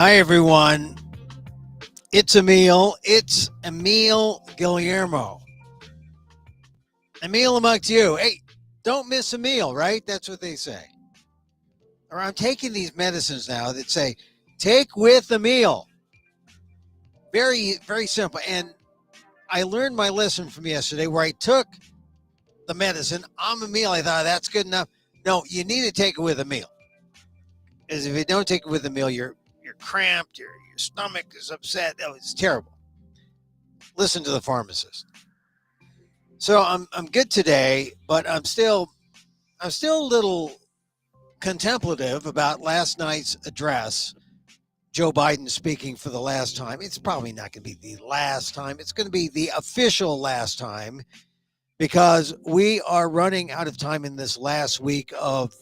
Hi, everyone. It's Emil. It's Emil Guillermo. Emil Amok to you. Hey, don't miss a meal, right? That's what they say. Or I'm taking these medicines now that say, take with a meal. Very, very simple. And I learned my lesson from yesterday where I took the medicine on a meal. I thought that's good enough. No, you need to take it with a meal. Because if you don't take it with a meal, you're cramped, your stomach is upset. Oh, it's terrible. Listen to the pharmacist. So I'm good today, but I'm still a little contemplative about last night's address. Joe Biden speaking for the last time. It's probably not going to be the last time. It's going to be the official last time because we are running out of time in this last week of,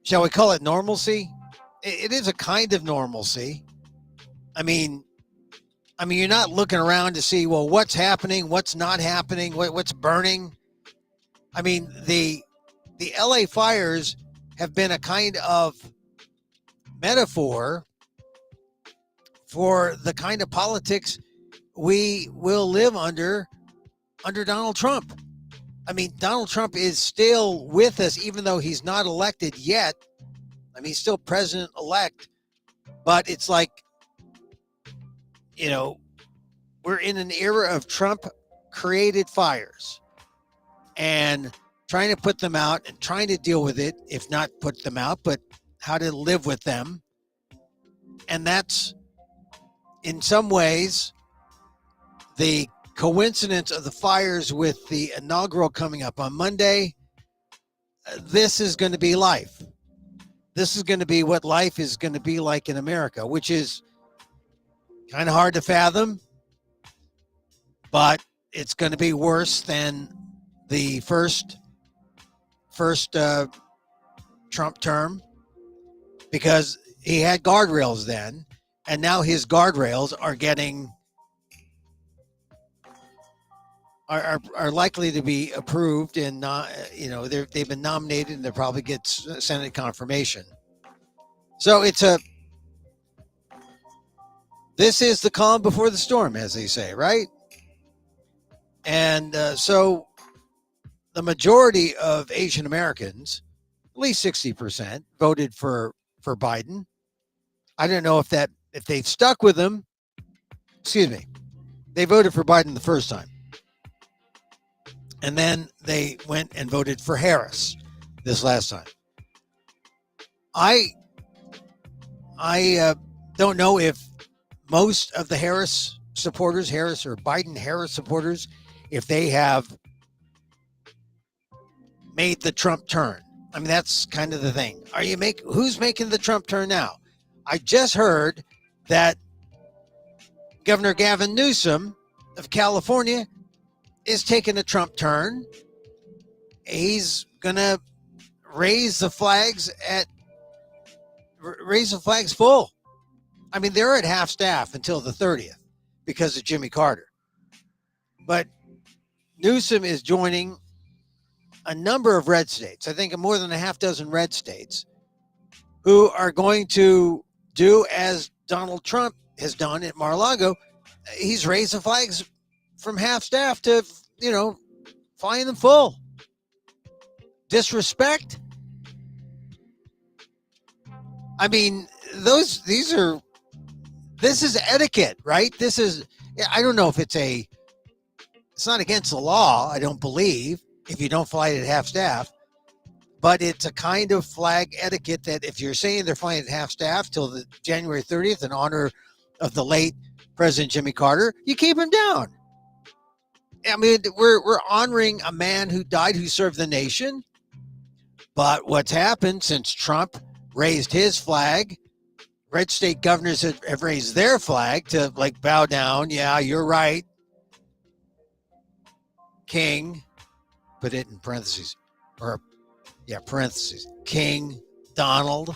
shall we call it normalcy? It is a kind of normalcy. I mean, you're not looking around to see, well, what's happening, what's not happening, what's burning. I mean, the LA fires have been a kind of metaphor for the kind of politics we will live under Donald Trump. I mean, Donald Trump is still with us, even though he's not elected yet. I mean, he's still president-elect, but it's like, we're in an era of Trump-created fires and trying to put them out and trying to deal with it, if not put them out, but how to live with them. And that's, in some ways, the coincidence of the fires with the inaugural coming up on Monday. This is going to be life. This is going to be what life is going to be like in America, which is kind of hard to fathom, but it's going to be worse than the first Trump term, because he had guardrails then, and now his guardrails are getting are likely to be approved, and they've been nominated, and they'll probably get Senate confirmation. So this is the calm before the storm, as they say, right? And so the majority of Asian Americans, at least 60%, voted for Biden. I don't know if they've stuck with him. Excuse me. They voted for Biden the first time. And then they went and voted for Harris this last time. I don't know if most of the Harris or Biden-Harris supporters, if they have made the Trump turn. I mean, that's kind of the thing. Who's making the Trump turn now? I just heard that Governor Gavin Newsom of California is taking a Trump turn. He's going to raise the flags full. I mean, they're at half staff until the 30th because of Jimmy Carter. But Newsom is joining a number of red states, I think more than a half dozen red states, who are going to do as Donald Trump has done at Mar-a-Lago. He's raised the flags from half staff to, flying them full. Disrespect? I mean, this is etiquette, right? I don't know if it's not against the law, I don't believe, if you don't fly it at half staff, but it's a kind of flag etiquette that if you're saying they're flying at half staff till the January 30th in honor of the late President Jimmy Carter, you keep him down. I mean, we're honoring a man who died, who served the nation. But what's happened since Trump raised his flag, red state governors have raised their flag to bow down. Yeah, you're right, King. Put it in parentheses, parentheses. King Donald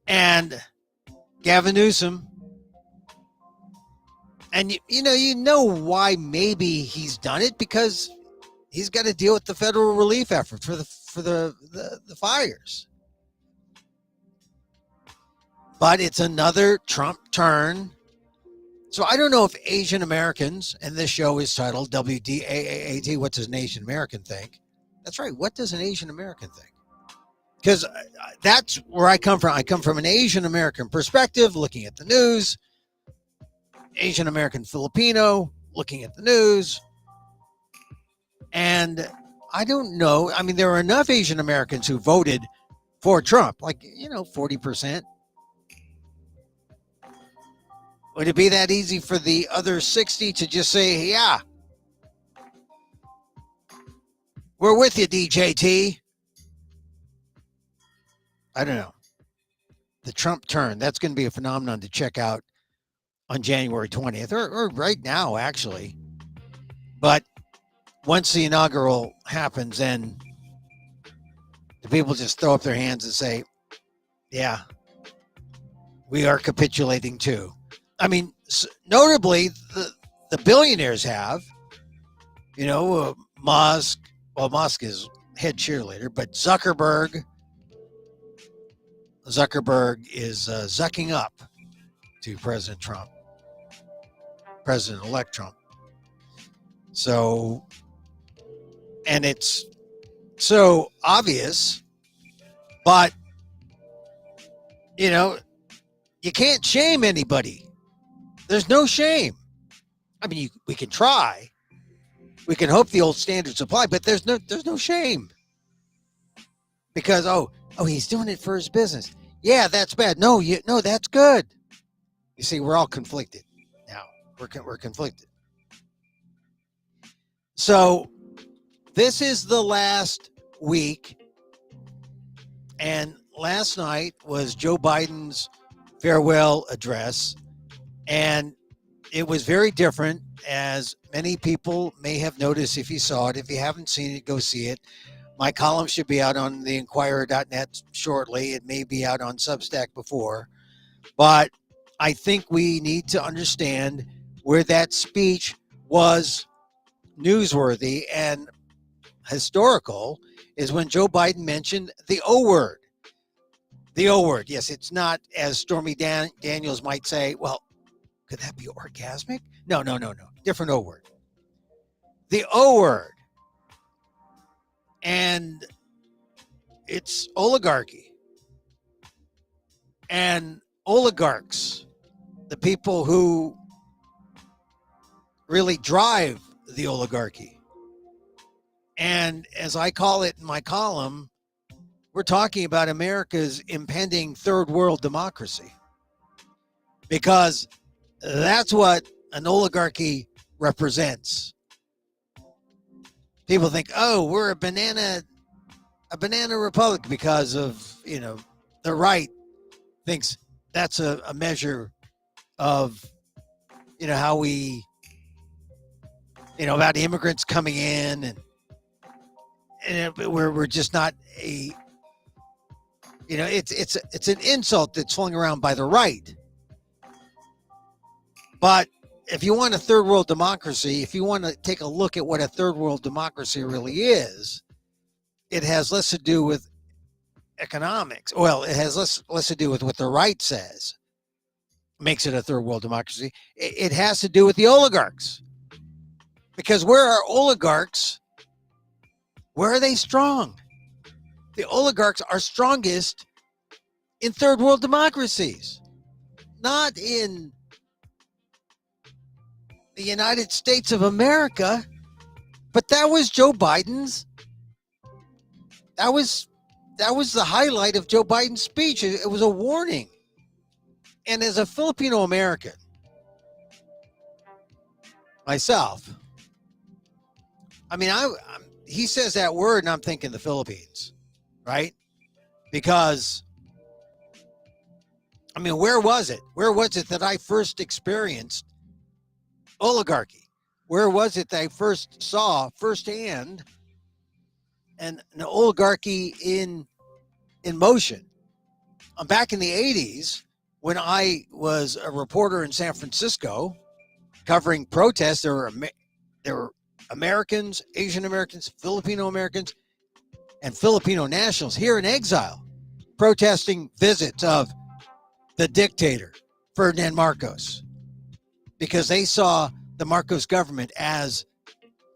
and Gavin Newsom. And you know why maybe he's done it, because he's got to deal with the federal relief effort for the fires. But it's another Trump turn. So I don't know if Asian Americans, and this show is titled WDAAAT, what does an Asian American think? That's right. What does an Asian American think? Because that's where I come from. I come from an Asian American perspective, looking at the news. Asian American Filipino, looking at the news. And I don't know. I mean, there are enough Asian Americans who voted for Trump, like, 40%. Would it be that easy for the other 60 to just say, yeah, we're with you, DJT? I don't know. The Trump turn, that's going to be a phenomenon to check out on January 20th, or right now, actually. But once the inaugural happens, then the people just throw up their hands and say, yeah, we are capitulating too. I mean, notably, the billionaires have, Musk. Well, Musk is head cheerleader, but Zuckerberg is zucking up to President Trump, President-elect Trump. So, and it's so obvious, but, you can't shame anybody. There's no shame. I mean, we can try. We can hope the old standards apply, but there's no shame. Because, he's doing it for his business. Yeah, that's bad. No, that's good. You see, we're all conflicted now. We're conflicted. So this is the last week, and last night was Joe Biden's farewell address, and it was very different, as many people may have noticed if you saw it. If you haven't seen it, go see it. My column should be out on theinquirer.net shortly. It may be out on Substack before, but I think we need to understand where that speech was newsworthy and historical is when Joe Biden mentioned the O word. The O word. Yes, it's not, as Stormy Daniels might say, well, could that be orgasmic? No. Different O word. The O word. And it's oligarchy. And oligarchs, the people who really drive the oligarchy. And as I call it in my column, we're talking about America's impending third world democracy. Because that's what an oligarchy represents. People think, we're a banana republic because of, the right thinks that's a measure of, how we, about immigrants coming in and we're just not a, it's an insult that's flung around by the right. But if you want a third world democracy, if you want to take a look at what a third world democracy really is, it has less to do with economics. Well, it has less to do with what the right says makes it a third world democracy. It has to do with the oligarchs. Because where are oligarchs? Where are they strong? The oligarchs are strongest in third world democracies, not in the United States of America. But that was Joe Biden's. That was the highlight of Joe Biden's speech. It was a warning. And as a Filipino American myself, I mean, he says that word and I'm thinking the Philippines, right? Because, I mean, where was it? Where was it that I first experienced oligarchy? Where was it that I first saw firsthand an oligarchy in motion? Back in the 80s, when I was a reporter in San Francisco covering protests, there were Americans, Asian Americans, Filipino Americans, and Filipino nationals here in exile protesting visits of the dictator, Ferdinand Marcos, because they saw the Marcos government as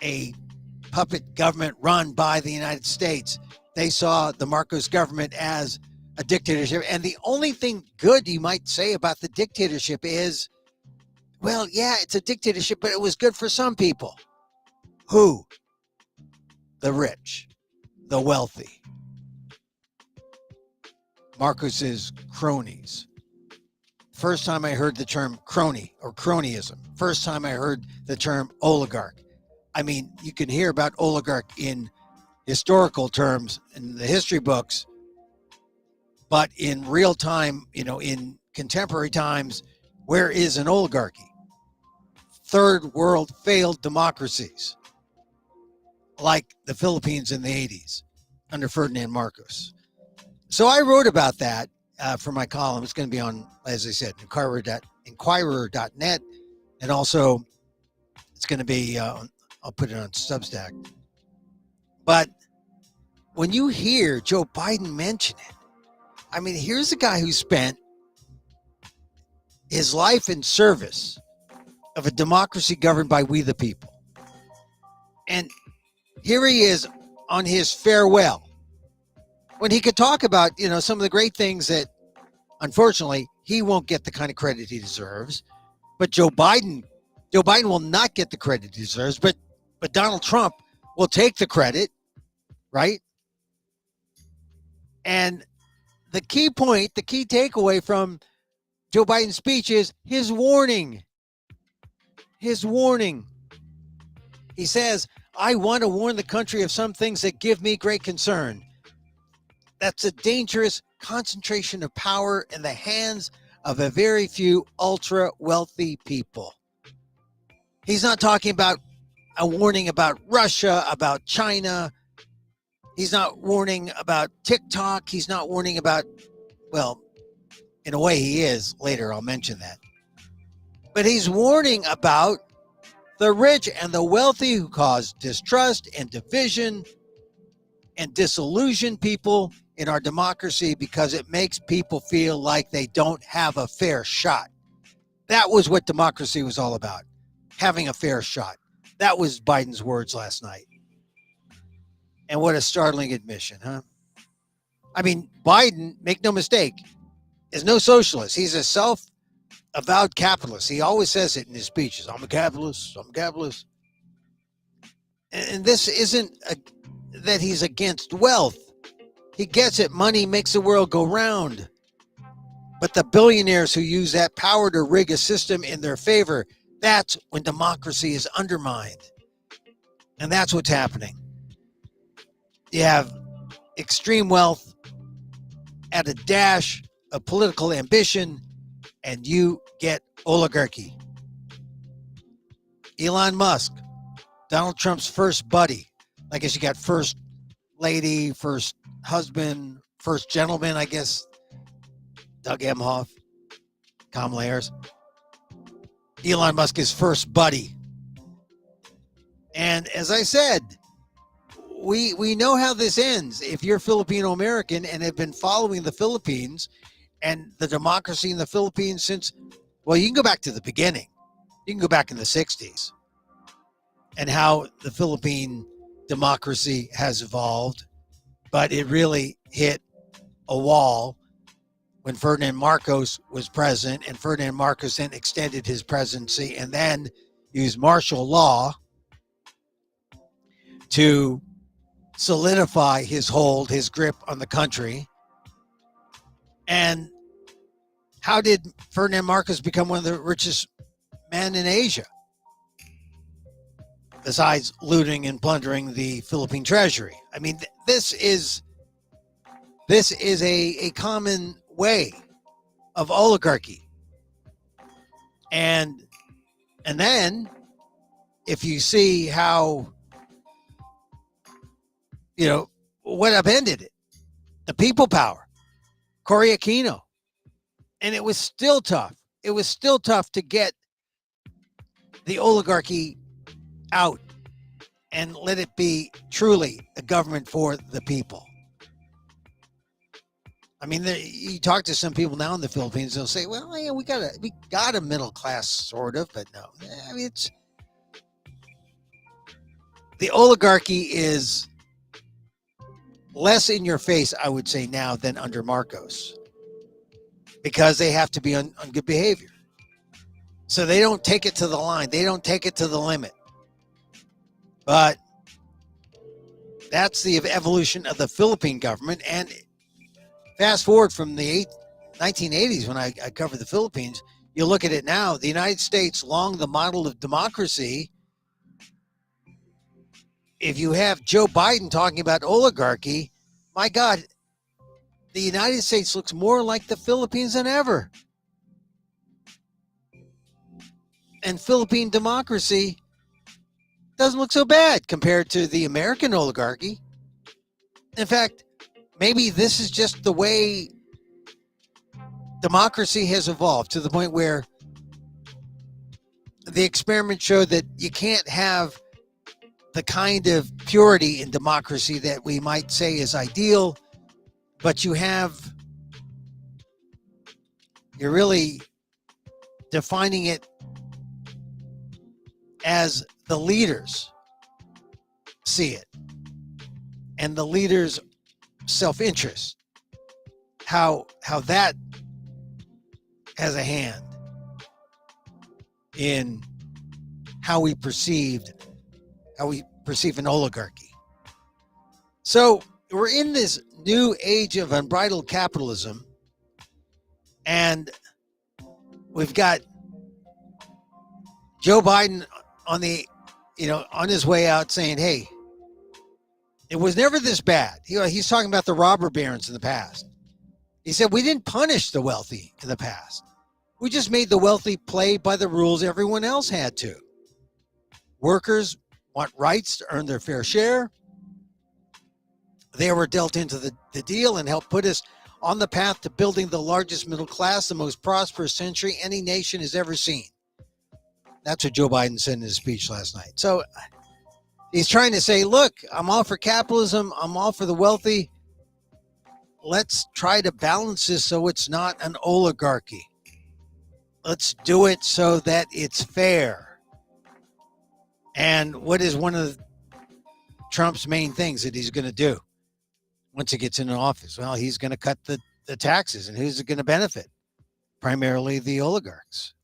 a puppet government run by the United States. They saw the Marcos government as a dictatorship. And the only thing good you might say about the dictatorship is, well, yeah, it's a dictatorship, but it was good for some people. Who? The rich, the wealthy, Marcos's cronies. First time I heard the term crony or cronyism. First time I heard the term oligarch. I mean, you can hear about oligarch in historical terms in the history books, but in real time, in contemporary times, where is an oligarchy? Third world failed democracies like the Philippines in the 80s under Ferdinand Marcos. So I wrote about that for my column. It's going to be on, as I said, Inquirer.net, and also it's going to be, I'll put it on Substack. But when you hear Joe Biden mention it, I mean, here's a guy who spent his life in service of a democracy governed by we the people. And here he is on his farewell, when he could talk about, some of the great things that, unfortunately, he won't get the kind of credit he deserves. But Joe Biden will not get the credit he deserves, but Donald Trump will take the credit, right? And the key point, the key takeaway from Joe Biden's speech is his warning. His warning. He says, I want to warn the country of some things that give me great concern. That's a dangerous concentration of power in the hands of a very few ultra wealthy people. He's not talking about a warning about Russia, about China. He's not warning about TikTok. He's not warning about, well, in a way he is. Later, I'll mention that. But he's warning about the rich and the wealthy who cause distrust and division and disillusion people in our democracy because it makes people feel like they don't have a fair shot. That was what democracy was all about, having a fair shot. That was Biden's words last night. And what a startling admission, huh? I mean, Biden, make no mistake, is no socialist. He's a self-avowed capitalist. He always says it in his speeches. I'm a capitalist. I'm a capitalist. And this isn't that he's against wealth. He gets it. Money makes the world go round. But the billionaires who use that power to rig a system in their favor, that's when democracy is undermined. And that's what's happening. You have extreme wealth at a dash of political ambition, and you get oligarchy. Elon Musk, Donald Trump's first buddy. I guess you got first lady, first husband, first gentleman, I guess. Doug Emhoff, Kamala Harris. Elon Musk is first buddy. And as I said, we know how this ends. If you're Filipino American and have been following the Philippines and the democracy in the Philippines since, well, you can go back to the beginning. You can go back in the 60s and how the Philippine democracy has evolved. But it really hit a wall when Ferdinand Marcos was president, and Ferdinand Marcos then extended his presidency and then used martial law to solidify his hold, his grip on the country. And how did Ferdinand Marcos become one of the richest men in Asia? Besides looting and plundering the Philippine treasury. I mean, this is a common way of oligarchy. And then if you see how, what upended it, the people power, Cory Aquino. And it was still tough. It was still tough to get the oligarchy out and let it be truly a government for the people. I mean, you talk to some people now in the Philippines, they'll say, well, yeah, we got a middle class sort of, but no. I mean, it's the oligarchy is less in your face, I would say, now than under Marcos, because they have to be on good behavior. So they don't take it to the line. They don't take it to the limit. But that's the evolution of the Philippine government. And fast forward from the 1980s when I covered the Philippines, you look at it now, the United States, long the model of democracy. If you have Joe Biden talking about oligarchy, my God, the United States looks more like the Philippines than ever. And Philippine democracy doesn't look so bad compared to the American oligarchy. In fact, maybe this is just the way democracy has evolved, to the point where the experiment showed that you can't have the kind of purity in democracy that we might say is ideal, but you're really defining it as the leaders see it, and the leaders' self-interest, how that has a hand in how we perceive an oligarchy. So we're in this new age of unbridled capitalism, and we've got Joe Biden on his way out saying, hey, it was never this bad. He's talking about the robber barons in the past. He said, we didn't punish the wealthy in the past. We just made the wealthy play by the rules everyone else had to. Workers want rights to earn their fair share. They were dealt into the deal and helped put us on the path to building the largest middle class, the most prosperous century any nation has ever seen. That's what Joe Biden said in his speech last night. So he's trying to say, look, I'm all for capitalism. I'm all for the wealthy. Let's try to balance this so it's not an oligarchy. Let's do it so that it's fair. And what is one of Trump's main things that he's going to do once he gets into office? Well, he's going to cut the taxes. And who's it going to benefit? Primarily the oligarchs.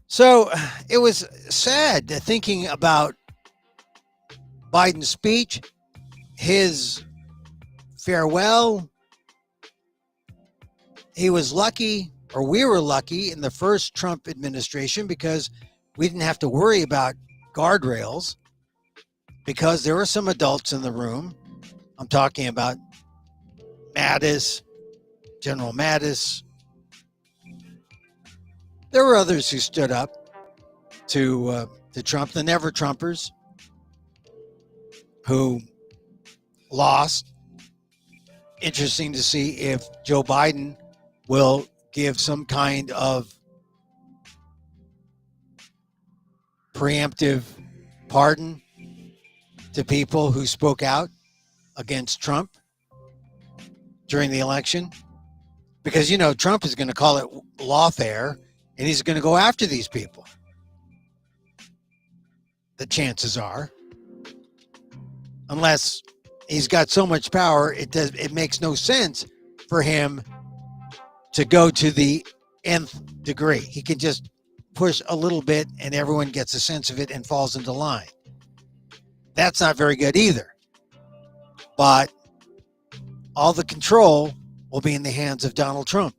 So it was sad thinking about Biden's speech, his farewell. He was lucky, or we were lucky, in the first Trump administration because we didn't have to worry about guardrails because there were some adults in the room. I'm talking about Mattis, General Mattis. There were others who stood up to Trump, the never Trumpers, who lost. Interesting to see if Joe Biden will give some kind of preemptive pardon to people who spoke out against Trump during the election. Because, Trump is going to call it lawfare, and he's going to go after these people. The chances are, unless he's got so much power, it makes no sense for him to go to the nth degree. He can just push a little bit and everyone gets a sense of it and falls into line. That's not very good either. But all the control will be in the hands of Donald Trump.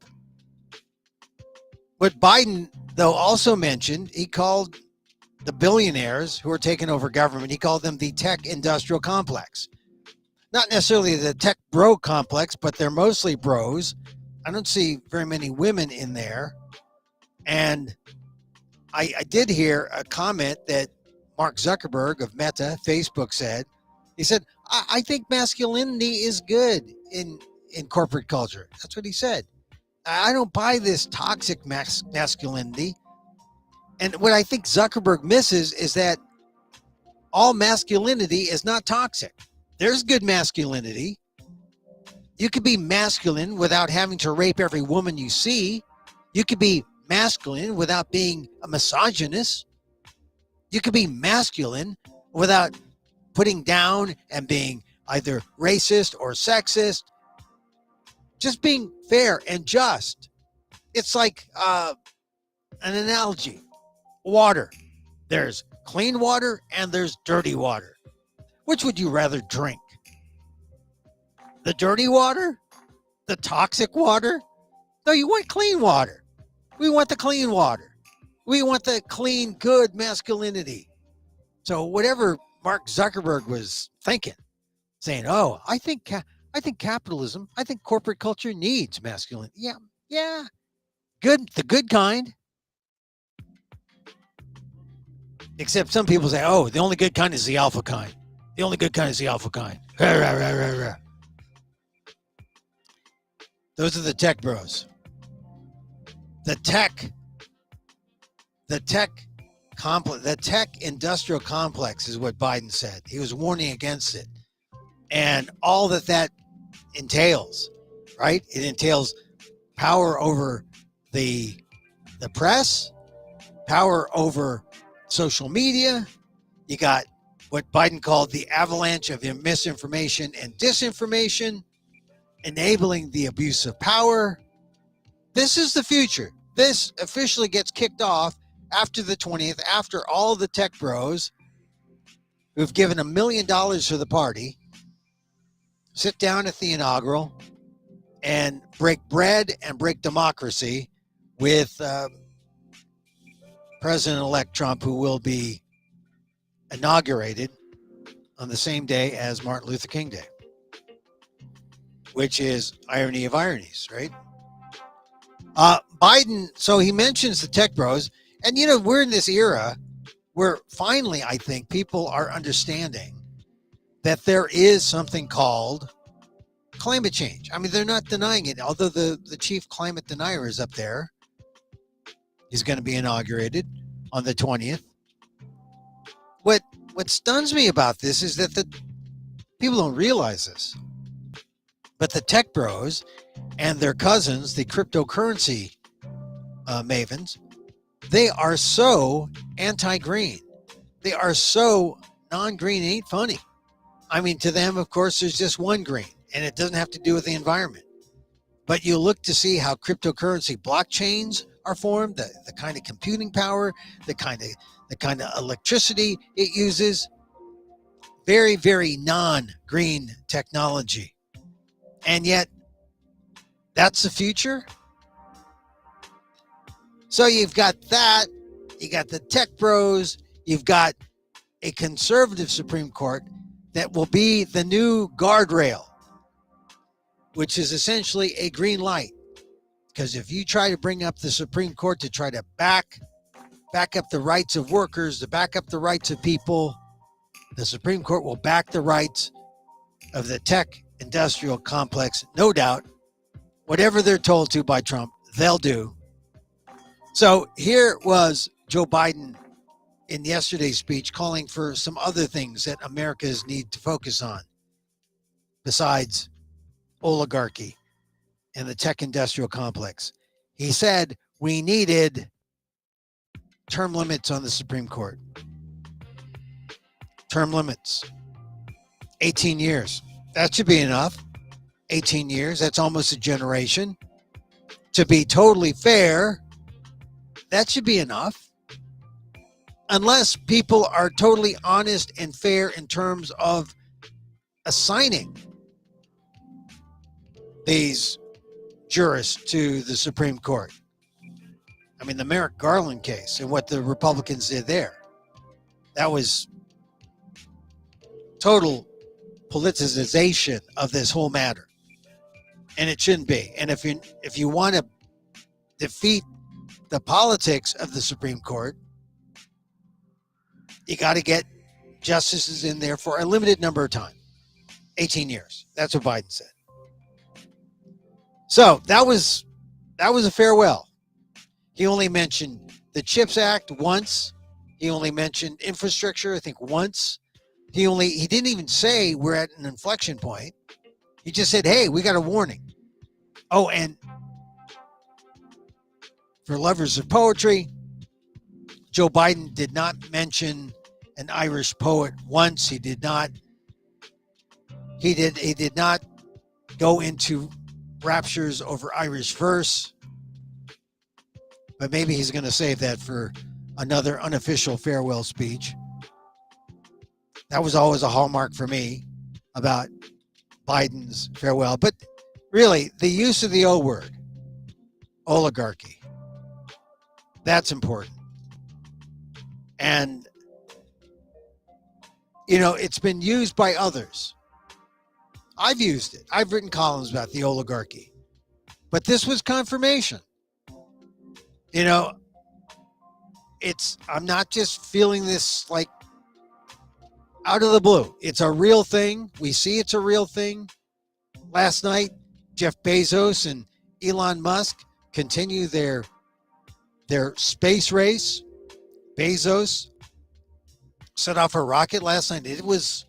What Biden, though, also mentioned, he called the billionaires who are taking over government, he called them the tech industrial complex. Not necessarily the tech bro complex, but they're mostly bros. I don't see very many women in there. And I did hear a comment that Mark Zuckerberg of Meta, Facebook, said. He said, I think masculinity is good in corporate culture. That's what he said. I don't buy this toxic masculinity. And what I think Zuckerberg misses is that all masculinity is not toxic. There's good masculinity. You could be masculine without having to rape every woman you see. You could be masculine without being a misogynist. You could be masculine without putting down and being either racist or sexist. Just being fair and just. It's like an analogy. Water. There's clean water and there's dirty water. Which would you rather drink? The dirty water? The toxic water? No, you want clean water. We want the clean water. We want the clean, good masculinity. So whatever Mark Zuckerberg was thinking, saying, "Oh, I think capitalism, I think corporate culture needs masculinity." Yeah, good, the good kind. Except some people say, "Oh, the only good kind is the alpha kind. The only good kind is the alpha kind." Those are the tech bros. The tech industrial complex is what Biden said. He was warning against it. And all that entails, right? It entails power over the press, power over social media. You got what Biden called the avalanche of misinformation and disinformation, enabling the abuse of power. This is the future. This officially gets kicked off after the 20th, after all the tech bros who've given $1 million for the party sit down at the inaugural and break bread and break democracy with President-elect Trump, who will be inaugurated on the same day as Martin Luther King Day, which is irony of ironies, right? Biden, so he mentions the tech bros, and we're in this era where finally, I think, people are understanding that there is something called climate change. I mean, they're not denying it, although the chief climate denier is up there. He's going to be inaugurated on the 20th. What stuns me about this is that the people don't realize this, but the tech bros and their cousins, the cryptocurrency mavens, they are so anti-green. They are so non-green. It ain't funny. I mean, to them, of course, there's just one green, and it doesn't have to do with the environment. But you look to see how cryptocurrency blockchains are formed, the kind of computing power, the kind of electricity it uses. Very, very non-green technology. And yet, that's the future. So you've got that, you got the tech bros, you've got a conservative Supreme Court that will be the new guardrail, which is essentially a green light. Because if you try to bring up the Supreme Court to try to back up the rights of workers, to back up the rights of people, the Supreme Court will back the rights of the tech industrial complex, no doubt. Whatever they're told to by Trump, they'll do. So here was Joe Biden in yesterday's speech calling for some other things that Americans need to focus on besides oligarchy and the tech industrial complex. He said we needed term limits on the Supreme Court. Term limits. 18 years. That should be enough. 18 years. That's almost a generation. To be totally fair, that should be enough. Unless people are totally honest and fair in terms of assigning these jurists to the Supreme Court. I mean, the Merrick Garland case and what the Republicans did there, that was total politicization of this whole matter. And it shouldn't be. And if you want to defeat the politics of the Supreme Court, you got to get justices in there for a limited number of time. 18 years. That's what Biden said. So that was a farewell. He only mentioned the CHIPS Act once. He only mentioned infrastructure, I think, once. He didn't even say we're at an inflection point. He just said, hey, we got a warning. Oh, and for lovers of poetry, Joe Biden did not mention an Irish poet once. He did not go into raptures over Irish verse. But maybe he's going to save that for another unofficial farewell speech. That was always a hallmark for me about Biden's farewell. But really, the use of the O word, oligarchy, that's important. And, it's been used by others. I've used it. I've written columns about the oligarchy. But this was confirmation. I'm not just feeling this like out of the blue. It's a real thing. We see it's a real thing. Last night, Jeff Bezos and Elon Musk continue their space race. Bezos set off a rocket last night. It was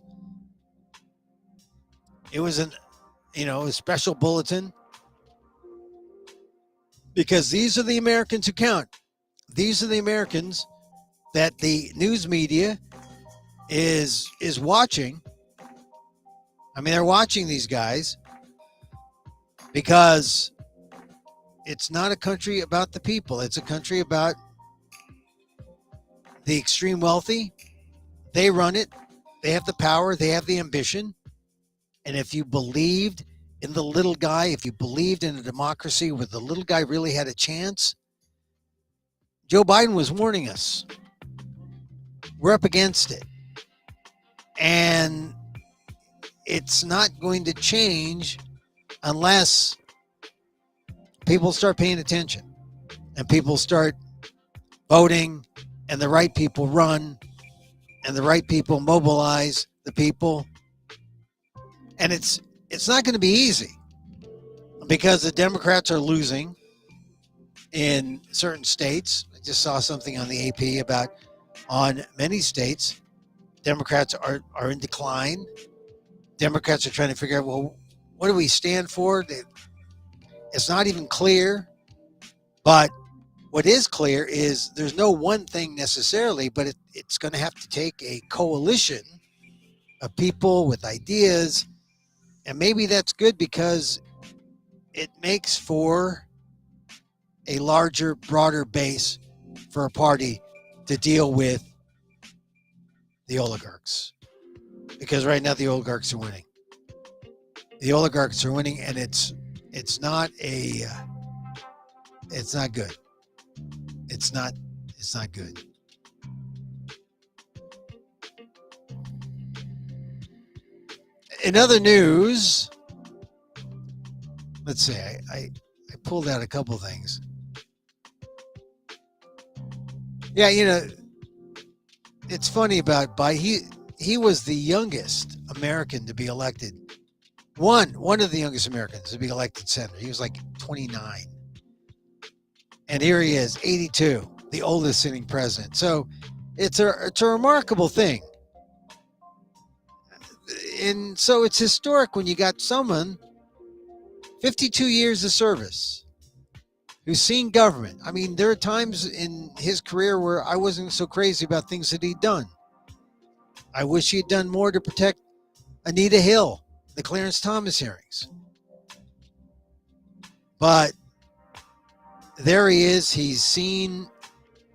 a special bulletin, because these are the Americans who count. These are the Americans that the news media is watching. I mean, they're watching these guys because it's not a country about the people. It's a country about the extreme wealthy. They run it. They have the power. They have the ambition. And if you believed in the little guy, if you believed in a democracy where the little guy really had a chance, Joe Biden was warning us. We're up against it. And it's not going to change unless people start paying attention and people start voting and the right people run and the right people mobilize the people. And it's not going to be easy because the Democrats are losing in certain states. I just saw something on the AP about on many states, Democrats are in decline. Democrats are trying to figure out, well, what do we stand for? It's not even clear. But what is clear is there's no one thing necessarily, but it's going to have to take a coalition of people with ideas. And maybe that's good because it makes for a larger, broader base for a party to deal with the oligarchs. Because right now the oligarchs are winning. The oligarchs are winning, and it's not good. It's not good. In other news, let's see, I pulled out a couple things. Yeah, it's funny about Biden. He was the youngest American to be elected. One of the youngest Americans to be elected senator. He was like 29. And here he is, 82, the oldest sitting president. So it's a remarkable thing. And so it's historic when you got someone 52 years of service who's seen government. I mean, there are times in his career where I wasn't so crazy about things that he'd done. I wish he'd done more to protect Anita Hill, the Clarence Thomas hearings. But there he is. He's seen,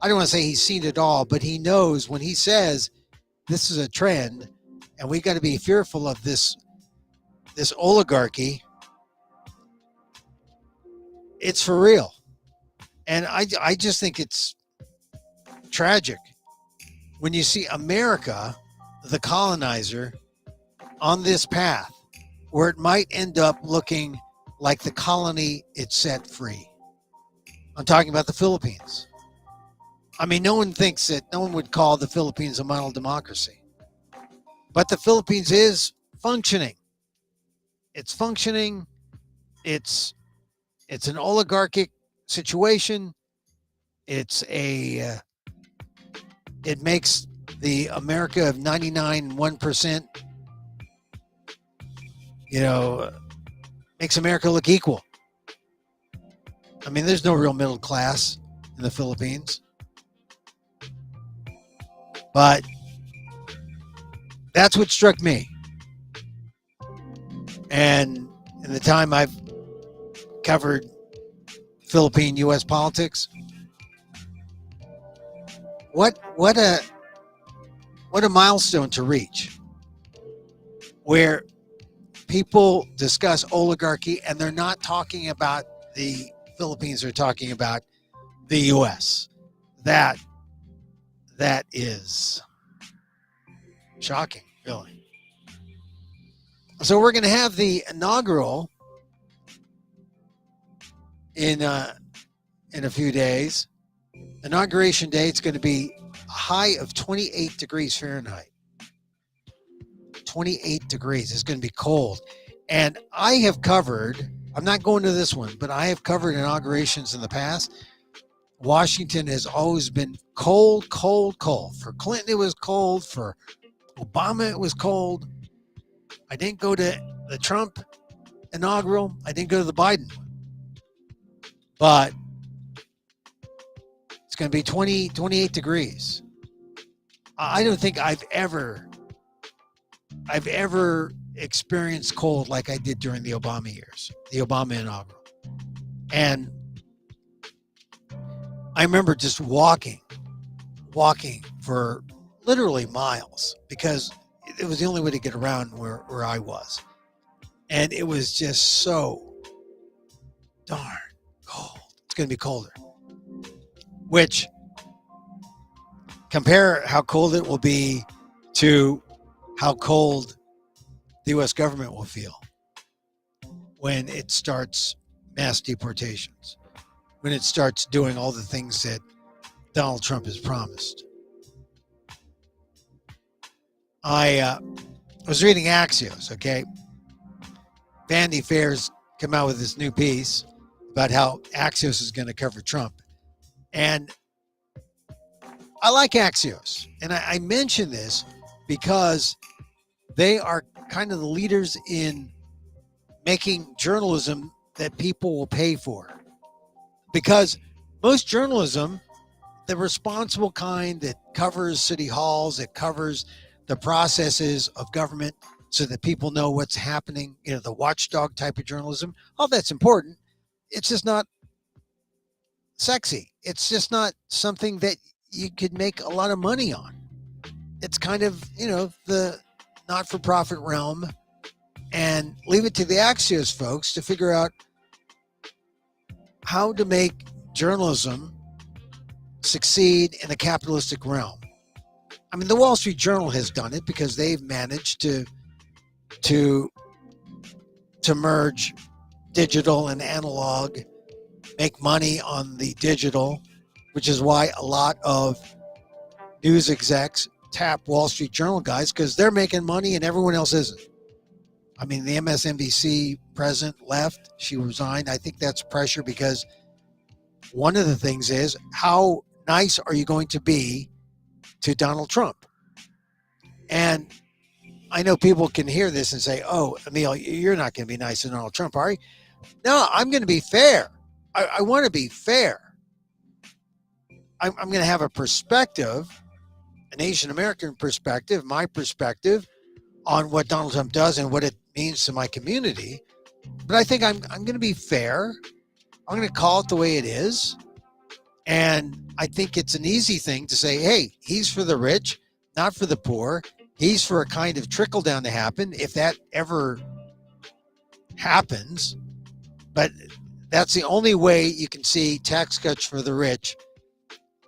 I don't want to say he's seen it all, but he knows when he says this is a trend and we got to be fearful of this oligarchy. It's for real. And I just think it's tragic when you see America, the colonizer, on this path where it might end up looking like the colony it set free. I'm talking about the Philippines. I mean, no one would call the Philippines a model democracy. But the Philippines is functioning. It's functioning. It's an oligarchic situation. It makes the America of 99.1%, makes America look equal. I mean, there's no real middle class in the Philippines. But that's what struck me. And in the time I've covered Philippine U.S. politics, what a milestone to reach, where people discuss oligarchy and they're not talking about the Philippines, they're talking about the U.S. That is shocking, really. So we're going to have the inaugural in a few days. Inauguration day, it's going to be a high of 28 degrees Fahrenheit. 28 degrees. It's going to be cold. And I have covered, I'm not going to this one, but I have covered inaugurations in the past. Washington has always been cold, cold, cold. For Clinton, it was cold. For Obama, it was cold. I didn't go to the Trump inaugural. I didn't go to the Biden one. But it's going to be 28 degrees. I don't think I've ever experienced cold like I did during the Obama years, the Obama inaugural. And I remember just walking for literally miles because it was the only way to get around where I was. And it was just so darn cold. It's going to be colder. Which, compare how cold it will be to how cold the U.S. government will feel when it starts mass deportations, when it starts doing all the things that Donald Trump has promised. I was reading Axios, okay? Vanity Fair's come out with this new piece about how Axios is going to cover Trump. And I like Axios. And I mention this because they are kind of the leaders in making journalism that people will pay for. Because most journalism, the responsible kind that covers city halls, it covers the processes of government so that people know what's happening, the watchdog type of journalism, all that's important. It's just not sexy. It's just not something that you could make a lot of money on. It's kind of, the not-for-profit realm, and leave it to the Axios folks to figure out how to make journalism succeed in a capitalistic realm. I mean, the Wall Street Journal has done it because they've managed to merge digital and analog, make money on the digital, which is why a lot of news execs tap Wall Street Journal guys because they're making money and everyone else isn't. I mean, the MSNBC president left. She resigned. I think that's pressure because one of the things is, how nice are you going to be to Donald Trump? And I know people can hear this and say, oh, Emil, you're not going to be nice to Donald Trump, are you? No, I'm going to be fair. I want to be fair. I'm going to have a perspective, an Asian American perspective, my perspective on what Donald Trump does and what it means to my community. But I think I'm going to be fair. I'm going to call it the way it is. And I think it's an easy thing to say, hey, he's for the rich, not for the poor. He's for a kind of trickle down to happen, if that ever happens. But that's the only way you can see tax cuts for the rich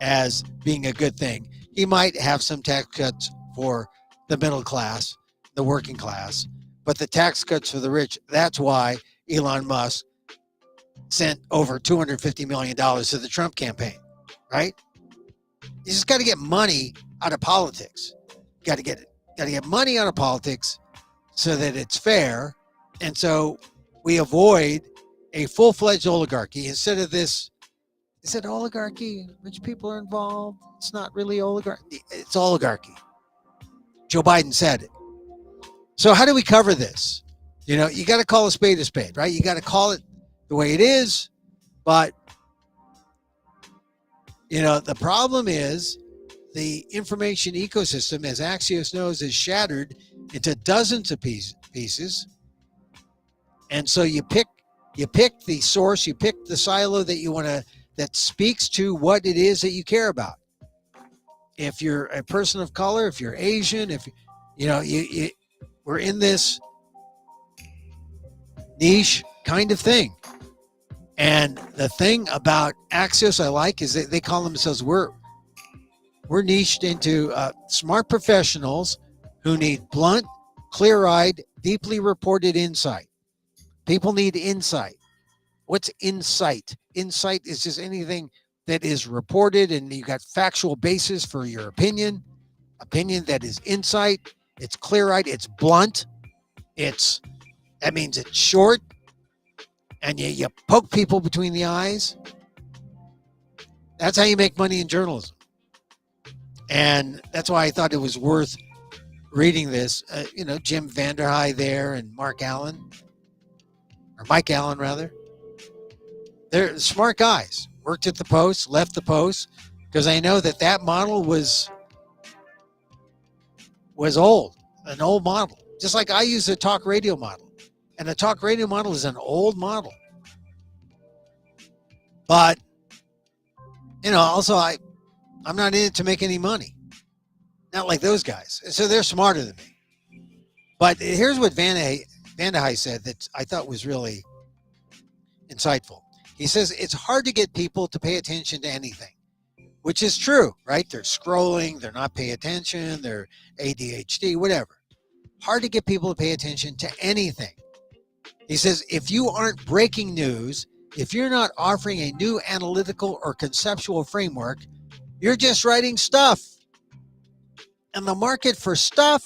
as being a good thing. He might have some tax cuts for the middle class, the working class, but the tax cuts for the rich, that's why Elon Musk sent over $250 million to the Trump campaign, right? You just got to get money out of politics. Got to get money out of politics so that it's fair. And so we avoid a full-fledged oligarchy instead of this. Is it oligarchy? Rich people are involved. It's not really oligarchy. It's oligarchy. Joe Biden said it. So how do we cover this? You know, you got to call a spade, right? You got to call it the way it is. But, you know, the problem is the information ecosystem, as Axios knows, is shattered into dozens of pieces. And so you pick the source, you pick the silo that you want to, that speaks to what it is that you care about. If you're a person of color, if you're Asian, if you know, we're in this niche kind of thing. And the thing about Axios I like is that they call themselves, we're niched into smart professionals who need blunt, clear-eyed, deeply reported insight. People need insight. What's insight? Insight is just anything that is reported and you got factual basis for your opinion. Opinion that is insight. It's clear-eyed. It's blunt. That means it's short. And you poke people between the eyes. That's how you make money in journalism. And that's why I thought it was worth reading this. You know, Jim Vanderhei there and Mike Allen, rather. They're smart guys. Worked at the Post, left the Post, because I know that model was old, an old model. Just like I use the talk radio model. And the talk radio model is an old model. But, you know, also I'm not in it to make any money. Not like those guys. So they're smarter than me. But here's what Vanderhei said that I thought was really insightful. He says, it's hard to get people to pay attention to anything, which is true, right? They're scrolling, they're not paying attention, they're ADHD, whatever. Hard to get people to pay attention to anything. He says, if you aren't breaking news, if you're not offering a new analytical or conceptual framework, you're just writing stuff. And the market for stuff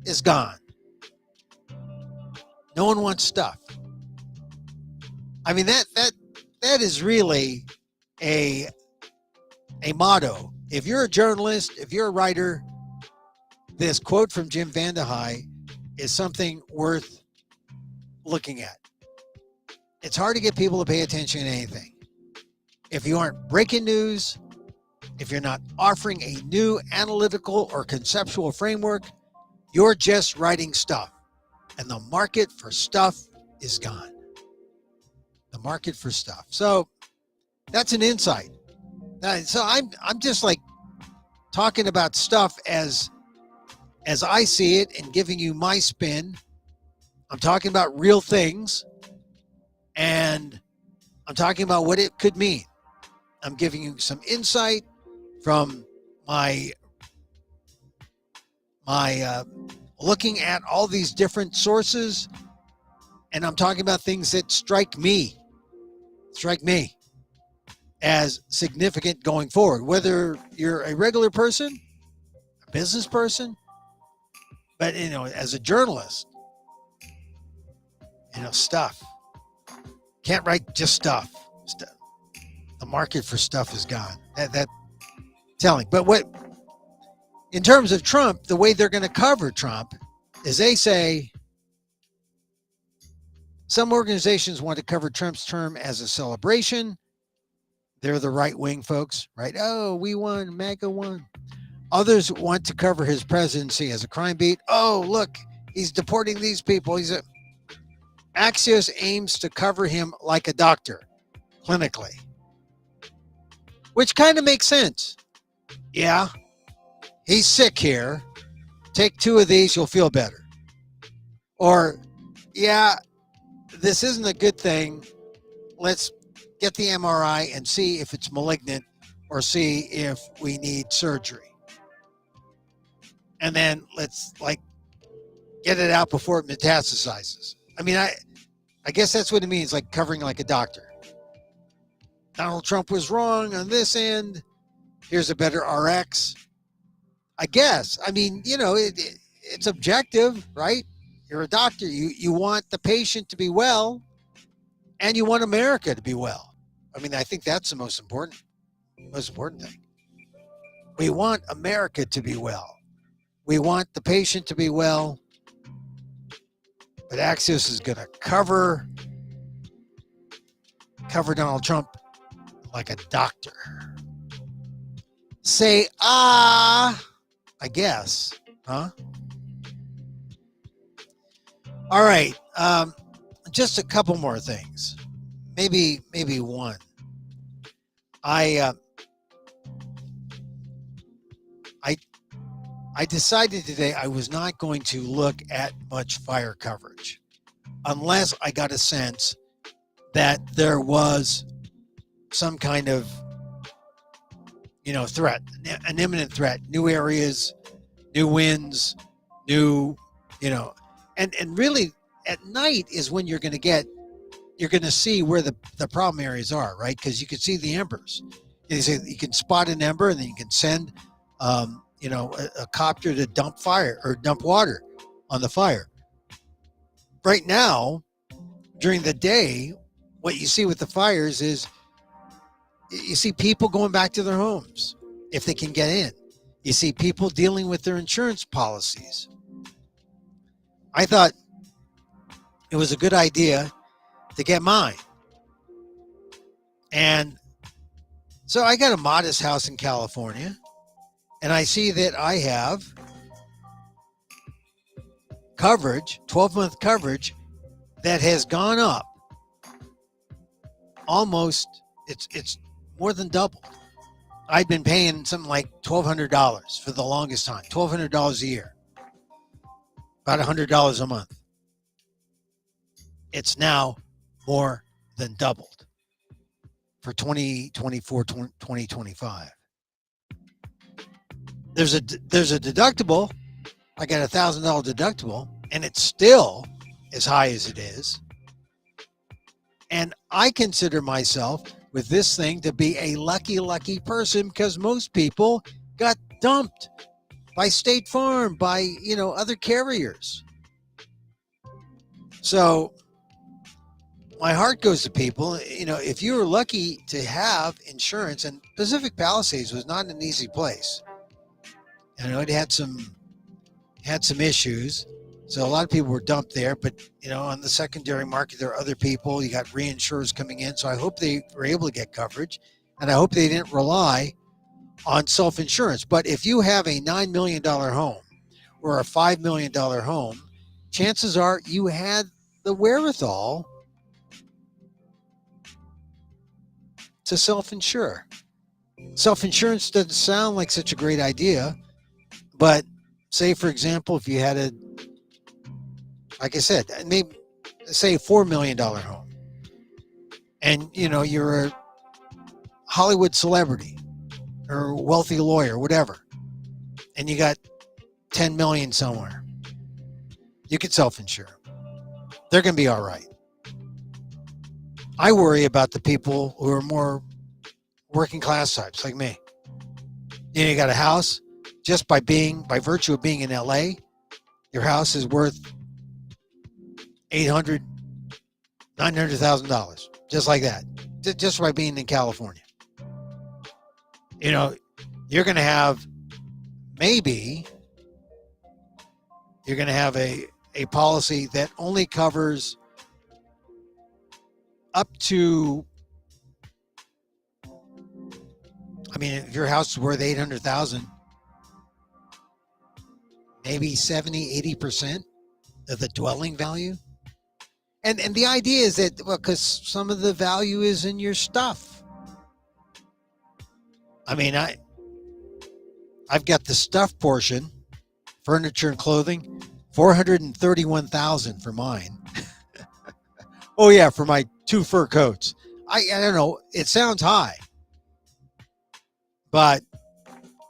is gone. No one wants stuff. I mean, that is really a motto. If you're a journalist, if you're a writer, this quote from Jim Vanderhei is something worth looking at. It's hard to get people to pay attention to anything. If you aren't breaking news, if you're not offering a new analytical or conceptual framework, you're just writing stuff. And the market for stuff is gone. The market for stuff. So that's an insight. So I'm just like talking about stuff as I see it and giving you my spin. I'm talking about real things, and I'm talking about what it could mean. I'm giving you some insight from my looking at all these different sources, and I'm talking about things that strike me as significant going forward, whether you're a regular person, a business person, but, you know, as a journalist, you know, stuff. Can't write just stuff. The market for stuff is gone. That telling. But what, in terms of Trump, the way they're going to cover Trump is they say some organizations want to cover Trump's term as a celebration. They're the right-wing folks, right? Oh, we won, MAGA won. Others want to cover his presidency as a crime beat. Oh, look, he's deporting these people. Axios aims to cover him like a doctor, clinically, which kind of makes sense. Yeah, he's sick here. Take 2 of these, you'll feel better. Or, yeah, this isn't a good thing. Let's get the MRI and see if it's malignant or see if we need surgery. And then let's get it out before it metastasizes. I mean, I guess that's what it means, like covering like a doctor. Donald Trump was wrong on this end. Here's a better RX. I guess. I mean, you know, it's objective, right? You're a doctor. You want the patient to be well, and you want America to be well. I mean, I think that's the most important thing. We want America to be well. We want the patient to be well. But Axios is going to cover Donald Trump like a doctor. Say, I guess, huh? All right. Just a couple more things. Maybe one. I decided today I was not going to look at much fire coverage unless I got a sense that there was some kind of, threat, an imminent threat, new areas, new winds, new, and really at night is when you're going to see where the problem areas are, right? Because you can see the embers. You can spot an ember, and then you can send, a copter to dump fire or dump water on the fire. Right now, during the day, what you see with the fires is you see people going back to their homes if they can get in. You see people dealing with their insurance policies. I thought it was a good idea to get mine. And so I got a modest house in California, and I see that I have coverage, 12-month coverage, that has gone up almost, it's more than doubled. I've been paying something like $1,200 for the longest time, $1,200 a year, about $100 a month. It's now more than doubled for 2024, 2025. There's a deductible. I got a $1,000 deductible, and it's still as high as it is. And I consider myself with this thing to be a lucky person, because most people got dumped by State Farm, by, other carriers. So my heart goes to people, if you were lucky to have insurance, and Pacific Palisades was not an easy place. It had some issues. So a lot of people were dumped there, but on the secondary market, there are other people. You got reinsurers coming in. So I hope they were able to get coverage, and I hope they didn't rely on self-insurance. But if you have a $9 million home or a $5 million home, chances are you had the wherewithal to self-insure. Self-insurance doesn't sound like such a great idea, but say, for example, if you had like I said, maybe say a $4 million home, and you're a Hollywood celebrity or wealthy lawyer, whatever, and you got 10 million somewhere, you could self-insure. They're going to be all right. I worry about the people who are more working class types like me. You got a house, just by virtue of being in LA, your house is worth $800,000, $900,000, just like that, just by being in California. You're going to have a policy that only covers up to, if your house is worth $800,000, maybe 70-80% of the dwelling value. And the idea is that, because some of the value is in your stuff. I've got the stuff portion, furniture and clothing, $431,000 for mine. Oh yeah, for my 2 fur coats. I don't know. It sounds high, but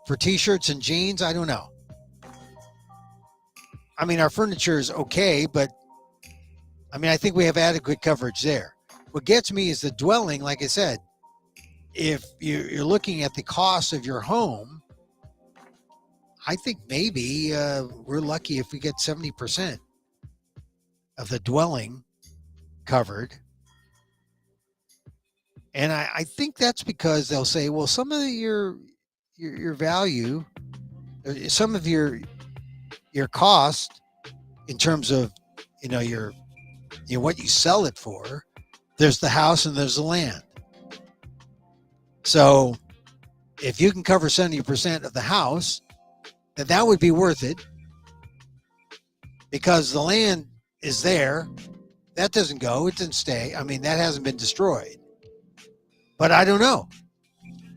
for t-shirts and jeans, I don't know. Our furniture is okay, but I think we have adequate coverage there. What gets me is the dwelling. Like I said, if you're looking at the cost of your home, I think maybe we're lucky if we get 70% of the dwelling covered. And I think that's because they'll say, well, some of your value, some of your cost in terms of what you sell it for. There's the house and there's the land. So if you can cover 70% of the house, then that would be worth it, because the land is there. That doesn't go. It doesn't stay. I mean, that hasn't been destroyed. But I don't know.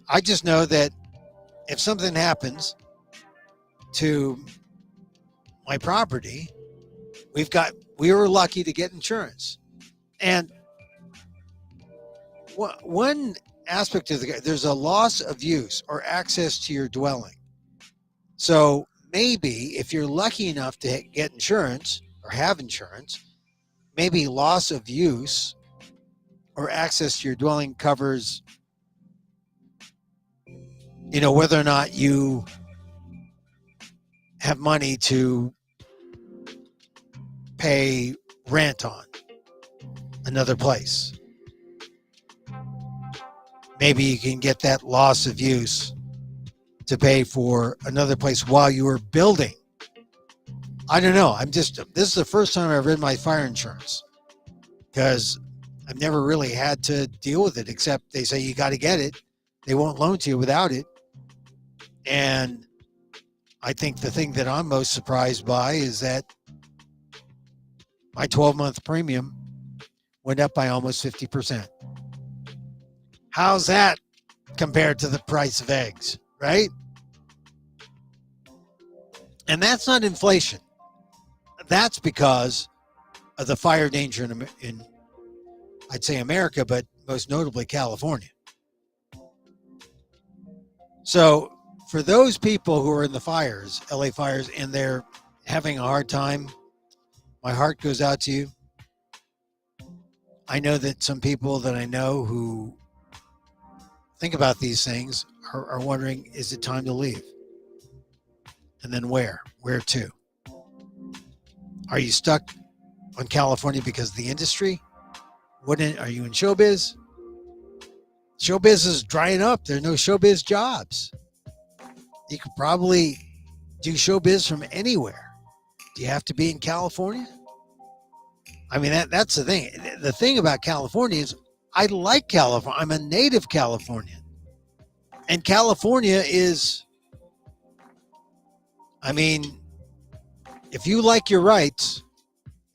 I just know that if something happens to my property, we were lucky to get insurance. And one aspect of there's a loss of use or access to your dwelling. So maybe if you're lucky enough to get insurance or have insurance, maybe loss of use or access to your dwelling covers, whether or not you have money to pay rent on another place. Maybe you can get that loss of use to pay for another place while you were building. I don't know. This is the first time I've read my fire insurance, because I've never really had to deal with it, except they say you got to get it. They won't loan to you without it. And I think the thing that I'm most surprised by is that my 12-month premium went up by almost 50%. How's that compared to the price of eggs, right? And that's not inflation. That's because of the fire danger in I'd say America, but most notably California. So for those people who are in the fires, LA fires, and they're having a hard time, my heart goes out to you. I know that some people that I know who think about these things are wondering, is it time to leave? And then where? Where to? Are you stuck on California because of the industry? Are you in showbiz? Showbiz is drying up. There are no showbiz jobs. You could probably do showbiz from anywhere. Do you have to be in California? I mean, that's the thing. The thing about California is I like California. I'm a native Californian. And California is, I mean, if you like your rights,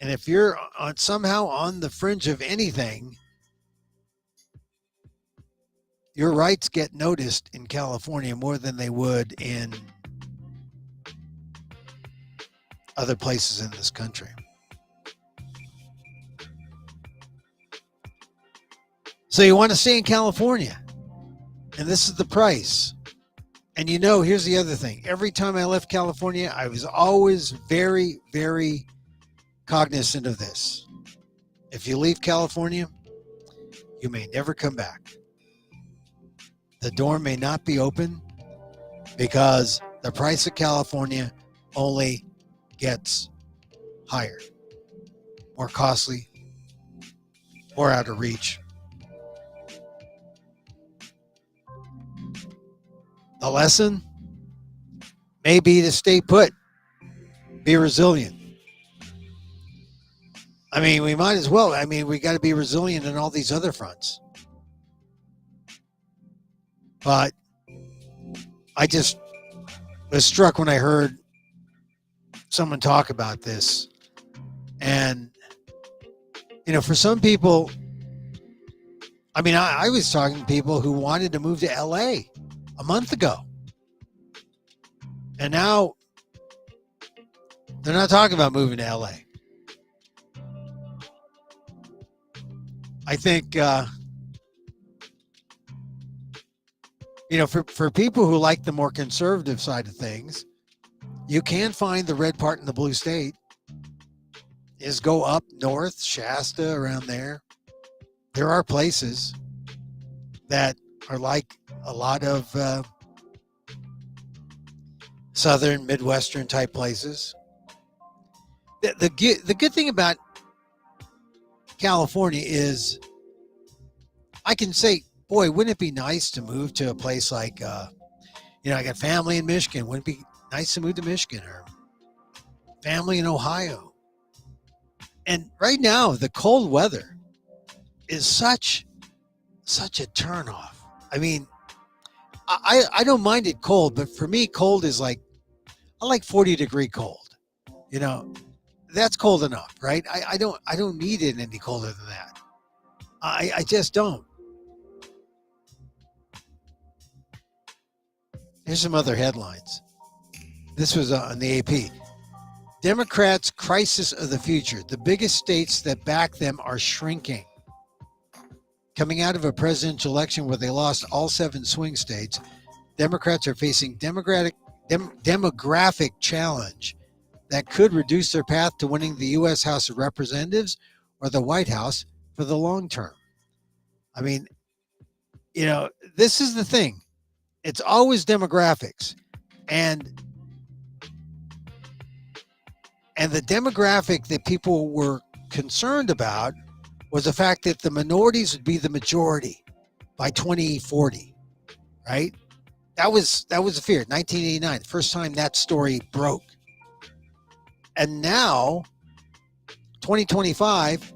and if you're somehow on the fringe of anything, your rights get noticed in California more than they would in other places in this country. So you want to stay in California, and this is the price. And here's the other thing. Every time I left California, I was always very, very cognizant of this. If you leave California, you may never come back. The door may not be open, because the price of California only gets higher, more costly, more out of reach. The lesson may be to stay put, be resilient. I mean, we might as well. I mean, we got to be resilient on all these other fronts. But I just was struck when I heard someone talk about this. And, for some people, I mean, I was talking to people who wanted to move to LA a month ago. And now they're not talking about moving to LA. I think, for people who like the more conservative side of things, you can find the red part in the blue state. Is go up north, Shasta, around there. There are places that are like a lot of southern, Midwestern type places. The good thing about California is I can say, boy, wouldn't it be nice to move to a place like, I got family in Michigan. Wouldn't it be nice to move to Michigan, or family in Ohio? And right now, the cold weather is such a turnoff. I mean, I don't mind it cold, but for me, cold is like, I like 40-degree cold. You know, that's cold enough, right? I don't need it any colder than that. I just don't. Here's some other headlines. This was on the AP. Democrats' crisis of the future. The biggest states that back them are shrinking. Coming out of a presidential election where they lost all 7 swing states, Democrats are facing demographic challenge that could reduce their path to winning the U.S. House of Representatives or the White House for the long term. I mean, you know, this is the thing. It's always demographics. And the demographic that people were concerned about was the fact that the minorities would be the majority by 2040, right? That was a fear. 1989, the first time that story broke. And now, 2025,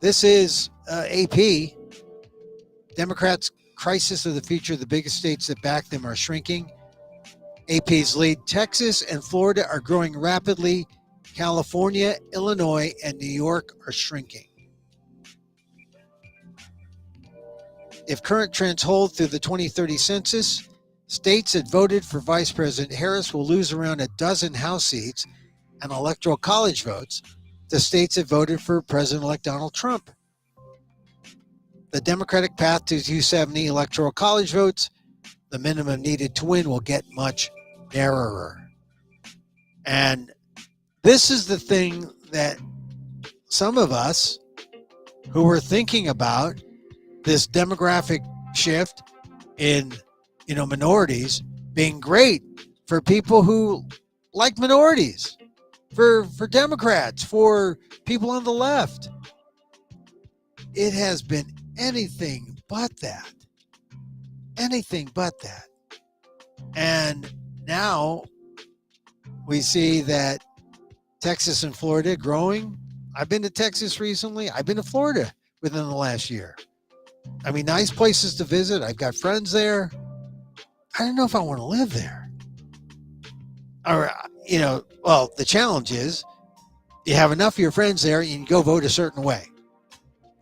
this is AP. Democrats' crisis of the future. The biggest states that back them are shrinking. AP's lead. Texas and Florida are growing rapidly. California, Illinois, and New York are shrinking. If current trends hold through the 2030 census, states that voted for Vice President Harris will lose around a dozen House seats and Electoral College votes to states that voted for President-elect Donald Trump. The Democratic path to 270 Electoral College votes, the minimum needed to win, will get much narrower. And this is the thing that some of us who were thinking about this demographic shift in, minorities being great for people who like minorities, for Democrats, for people on the left. It has been anything but that. Anything but that. And now we see that Texas and Florida growing. I've been to Texas recently. I've been to Florida within the last year. I mean, nice places to visit. I've got friends there. I don't know if I want to live there. Or, well, the challenge is you have enough of your friends there, you can go vote a certain way.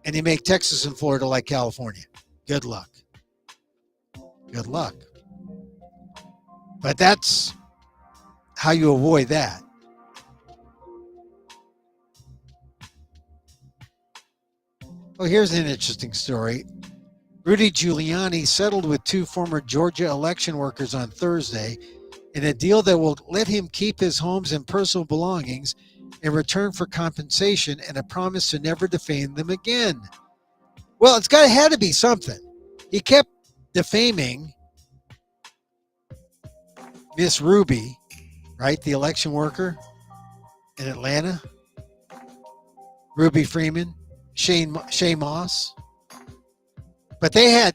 And you make Texas and Florida like California. Good luck. Good luck. But that's how you avoid that. Well, here's an interesting story. Rudy Giuliani settled with 2 former Georgia election workers on Thursday in a deal that will let him keep his homes and personal belongings in return for compensation and a promise to never defame them again. Well, had to be something. He kept defaming Miss Ruby, right? The election worker in Atlanta. Ruby Freeman, Shay Moss. But they had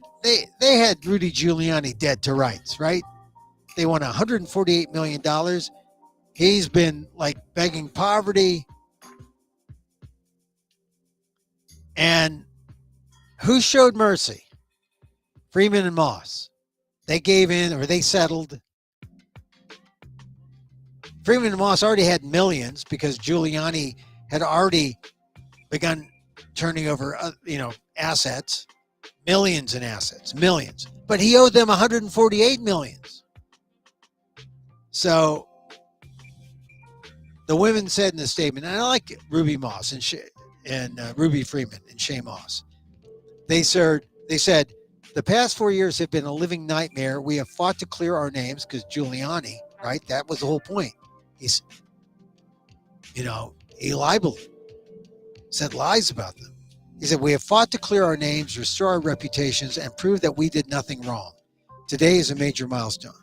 Rudy Giuliani dead to rights, right? They won $148 million. He's been like begging poverty. And who showed mercy? Freeman and Moss. They gave in, or they settled. Freeman and Moss already had millions because Giuliani had already begun turning over, assets, millions in assets, millions. But he owed them 148 millions. So the women said in the statement, and I like Ruby Moss and Ruby Freeman and Shay Moss. They said, the past 4 years have been a living nightmare. We have fought to clear our names because Giuliani, right? That was the whole point. He's, he libeled, said lies about them. He said, we have fought to clear our names, restore our reputations, and prove that we did nothing wrong. Today is a major milestone.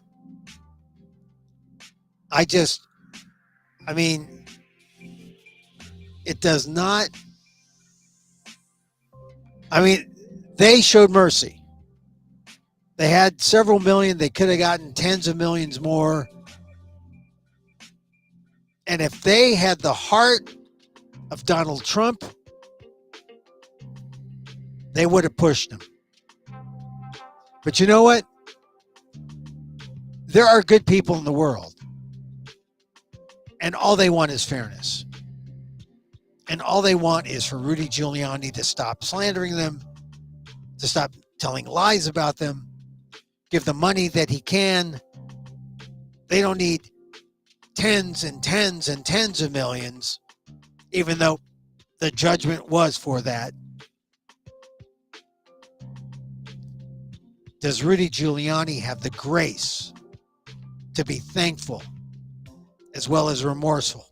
It does not, they showed mercy. They had several million. They could have gotten tens of millions more. And if they had the heart of Donald Trump, they would have pushed him. But you know what? There are good people in the world, and all they want is fairness. And all they want is for Rudy Giuliani to stop slandering them, to stop telling lies about them, give the money that he can. They don't need tens and tens and tens of millions, even though the judgment was for that. Does Rudy Giuliani have the grace to be thankful as well as remorseful?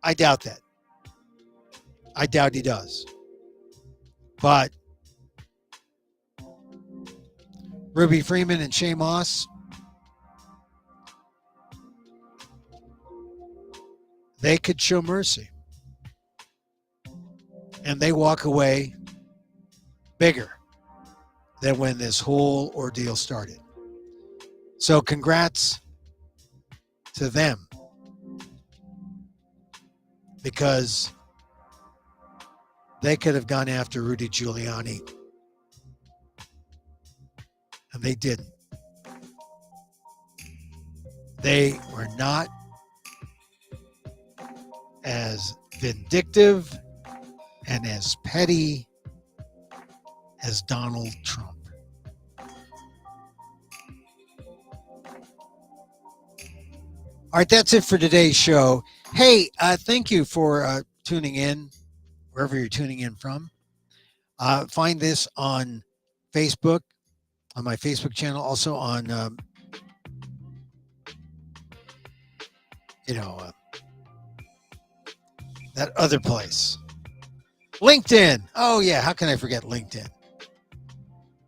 I doubt that. I doubt he does. But Ruby Freeman and Shay Moss, they could show mercy. And they walk away bigger than when this whole ordeal started. So congrats to them, because they could have gone after Rudy Giuliani, and they didn't. They were not as vindictive and as petty as Donald Trump. All right, that's it for today's show. Hey, thank you for tuning in, wherever you're tuning in from. Find this on Facebook, on my Facebook channel, also on, that other place. LinkedIn. Oh, yeah. How can I forget LinkedIn?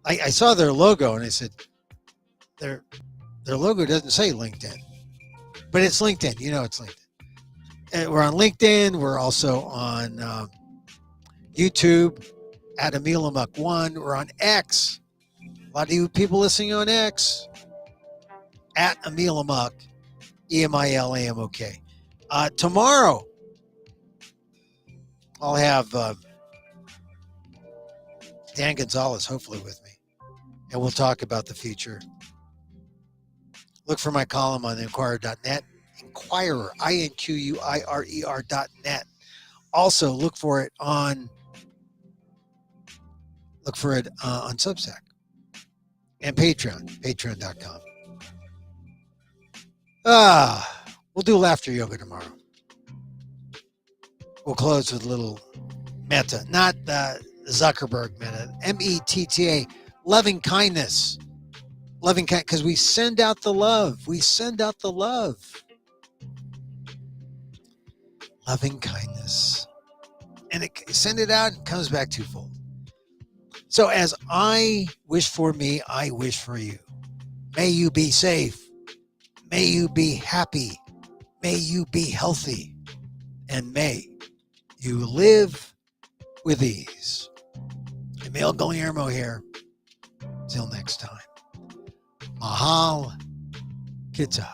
I saw their logo and I said, their logo doesn't say LinkedIn, but it's LinkedIn. You know it's LinkedIn. And we're on LinkedIn. We're also on YouTube at Emil Amok 1. We're on X. A lot of you people listening on X at Emil Amok, EMILAMOK. Tomorrow, I'll have Dan Gonzalez hopefully with me, and we'll talk about the future. Look for my column on Inquirer.net, Inquirer, INQUIRER.net. Also, look for it on Substack and Patreon, patreon.com. We'll do laughter yoga tomorrow. We'll close with a little metta, not Zuckerberg metta, METTA, loving kindness. Loving kindness, because we send out the love. We send out the love. Loving kindness. And send it out and it comes back twofold. So as I wish for me, I wish for you. May you be safe. May you be happy. May you be healthy. And may you live with ease. Emil Guillermo here. Till next time. Mahal Kita.